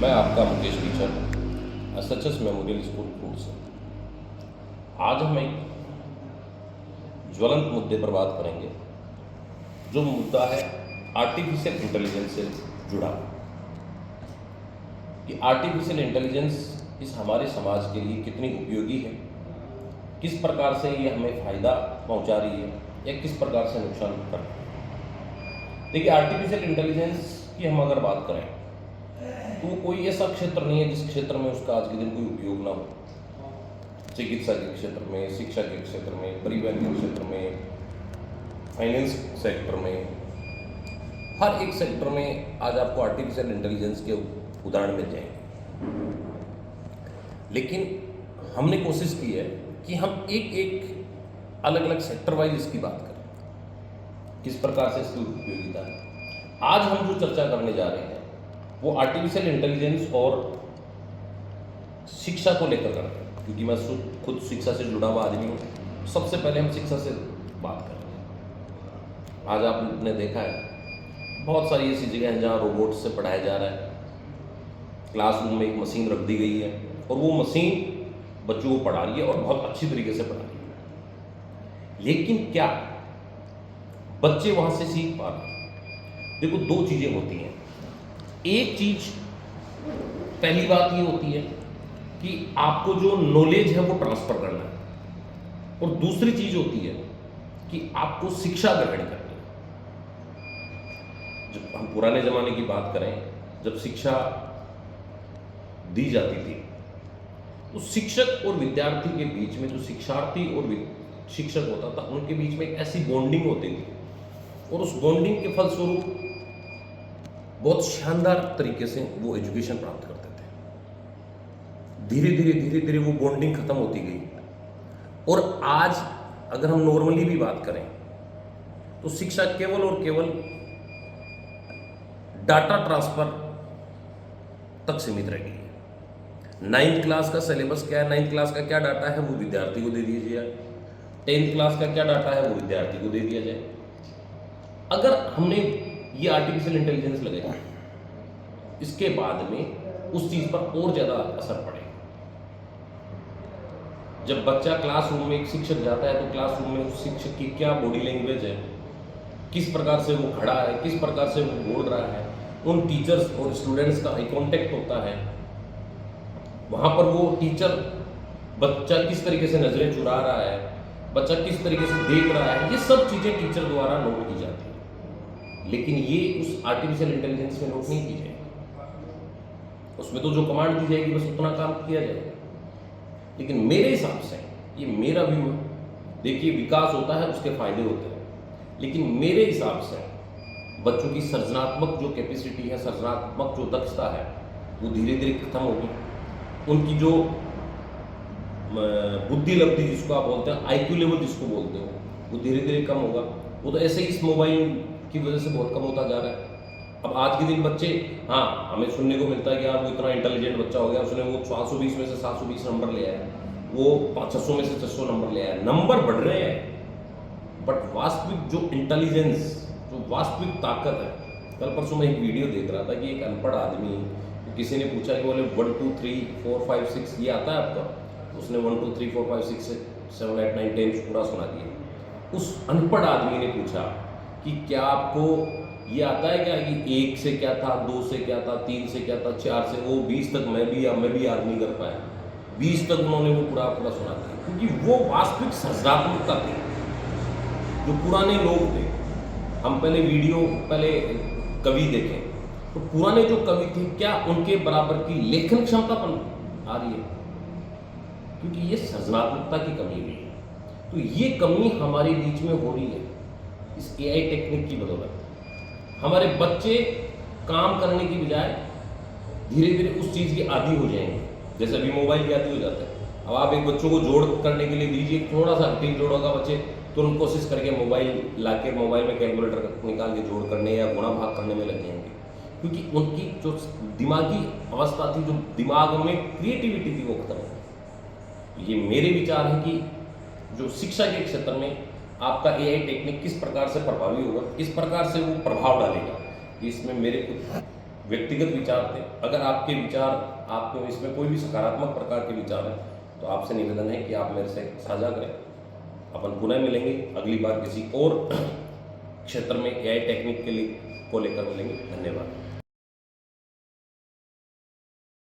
मैं आपका Mukesh teacher SHS memorial school food से। आज हम एक ज्वलंत मुद्दे पर बात करेंगे, जो मुद्दा है आर्टिफिशियल इंटेलिजेंस से जुड़ा। कि आर्टिफिशियल इंटेलिजेंस इस हमारे समाज के लिए कितनी उपयोगी है, किस प्रकार से ये हमें फ़ायदा पहुंचा रही है या किस प्रकार से नुकसान कर रही है। देखिए, आर्टिफिशियल इंटेलिजेंस की हम अगर बात करें तो वो कोई ऐसा क्षेत्र नहीं है जिस क्षेत्र में उसका आज के दिन कोई उपयोग ना हो। चिकित्सा के क्षेत्र में, शिक्षा के क्षेत्र में, परिवहन के क्षेत्र में, फाइनेंस सेक्टर में, हर एक सेक्टर में आज आपको आर्टिफिशियल इंटेलिजेंस के उदाहरण मिल जाएंगे। लेकिन हमने कोशिश की है कि हम एक एक अलग अलग सेक्टर वाइज इसकी बात करें, किस प्रकार से इसकी उपयोगिता है। आज हम जो चर्चा करने जा रहे हैं वो आर्टिफिशियल इंटेलिजेंस और शिक्षा को लेकर करते हैं, क्योंकि मैं खुद शिक्षा से जुड़ा हुआ आदमी हूँ। सबसे पहले हम शिक्षा से बात करेंगे। आज आपने देखा है बहुत सारी ऐसी जगह हैं जहाँ रोबोट से पढ़ाया जा रहा है। क्लासरूम में एक मशीन रख दी गई है और वो मशीन बच्चों को पढ़ा रही है और बहुत अच्छी तरीके से पढ़ा रही है। लेकिन क्या बच्चे वहाँ से सीख पा रहे हैं? देखो, दो चीज़ें होती हैं। एक चीज, पहली बात ये होती है कि आपको जो नॉलेज है वो ट्रांसफर करना है, और दूसरी चीज होती है कि आपको शिक्षा ग्रहण करनी है। जब हम पुराने जमाने की बात करें, जब शिक्षा दी जाती थी तो शिक्षक और विद्यार्थी के बीच में, जो शिक्षार्थी और शिक्षक होता था, उनके बीच में एक ऐसी बॉन्डिंग होती थी, और उस बॉन्डिंग के फलस्वरूप बहुत शानदार तरीके से वो एजुकेशन प्राप्त करते थे। धीरे धीरे वो बॉन्डिंग खत्म होती गई। और आज अगर हम नॉर्मली भी बात करें तो शिक्षा केवल और केवल डाटा ट्रांसफर तक सीमित रह गई है। 9th क्लास का सिलेबस क्या है, 9th क्लास का क्या डाटा है वो विद्यार्थी को दे दिया जाए, 10th क्लास का क्या डाटा है वो विद्यार्थी को दे दिया जाए। अगर हमने ये आर्टिफिशियल इंटेलिजेंस लगेगा, इसके बाद में उस चीज पर और ज्यादा असर पड़ेगा। जब बच्चा क्लासरूम में एक शिक्षक जाता है तो क्लासरूम में उस शिक्षक की क्या बॉडी लैंग्वेज है, किस प्रकार से वो खड़ा है, किस प्रकार से वो बोल रहा है, उन टीचर्स और स्टूडेंट्स का आई कॉन्टेक्ट होता है, वहां पर वो टीचर बच्चा किस तरीके से नजरें चुरा रहा है, बच्चा किस तरीके से देख रहा है, ये सब चीजें टीचर द्वारा नोट की जाती है। लेकिन ये उस आर्टिफिशियल इंटेलिजेंस में नोट नहीं की जाएगी। उसमें तो जो कमांड दी जाएगी बस उतना काम किया जाएगा। लेकिन मेरे हिसाब से, ये मेरा व्यू है, देखिए विकास होता है, उसके फायदे होते हैं, लेकिन मेरे हिसाब से बच्चों की सृजनात्मक जो कैपेसिटी है, सृजनात्मक जो दक्षता है, वो धीरे धीरे खत्म होगी। उनकी जो बुद्धि लब्धि जिसको आप बोलते हैं, IQ लेवल जिसको बोलते हो, वो धीरे धीरे कम होगा। वो तो ऐसे ही इस मोबाइल की वजह से बहुत कम होता जा रहा है। अब आज के दिन बच्चे, हाँ, हमें सुनने को मिलता है कि यार वो इतना इंटेलिजेंट बच्चा हो गया, उसने वो 520 में से 720 नंबर ले आया, वो 600 में से 600 नंबर ले आया। नंबर बढ़ रहे हैं, बट वास्तविक जो इंटेलिजेंस, जो वास्तविक ताकत है, कल परसों मैं एक वीडियो देख रहा था कि एक अनपढ़ आदमी, तो किसी ने पूछा कि बोले 1 2 3 4 5 6 ये आता है आपका? तो उसने 1 2 3 4 5 6 7 8 9 10 पूरा सुना दिया। उस अनपढ़ आदमी ने पूछा कि क्या आपको ये आता है क्या कि 1 से क्या था, 2 से क्या था, 3 से क्या था, 4 से, वो 20 तक मैं भी याद नहीं कर पाया। 20 तक उन्होंने वो पूरा सुना दिया, क्योंकि वो वास्तविक सृजनात्मकता थी। जो पुराने लोग थे, हम पहले कवि देखें तो पुराने जो कवि थे, क्या उनके बराबर की लेखन क्षमता आ रही है? क्योंकि ये सृजनात्मकता की कमी हुई है। तो ये कमी हमारे बीच में हो रही है इस AI टेक्निक की बदौलत। हमारे बच्चे काम करने की बजाय धीरे धीरे उस चीज़ के आदी हो जाएंगे, जैसे अभी मोबाइल के आदी हो जाते हैं। अब आप एक बच्चों को जोड़ करने के लिए दीजिए, थोड़ा सा 3 जोड़ होगा, बच्चे तुरंत कोशिश करके मोबाइल लाके मोबाइल में कैलकुलेटर निकाल के जोड़ करने या गुणा भाग करने में लग जाएंगे, क्योंकि उनकी जो दिमागी अवस्था थी, जो दिमाग में क्रिएटिविटी थी, वो खत्म हो गई। ये मेरे विचार है कि जो शिक्षा के क्षेत्र में आपका AI टेक्निक किस प्रकार से प्रभावी होगा, किस प्रकार से वो प्रभाव डालेगा, इसमें मेरे कुछ व्यक्तिगत विचार थे। अगर आपके विचार, आपको इसमें कोई भी सकारात्मक प्रकार के विचार हैं तो आपसे निवेदन है कि आप मेरे से साझा करें। अपन पुनः मिलेंगे अगली बार किसी और क्षेत्र में एआई टेक्निक के लिए को लेकर मिलेंगे। धन्यवाद।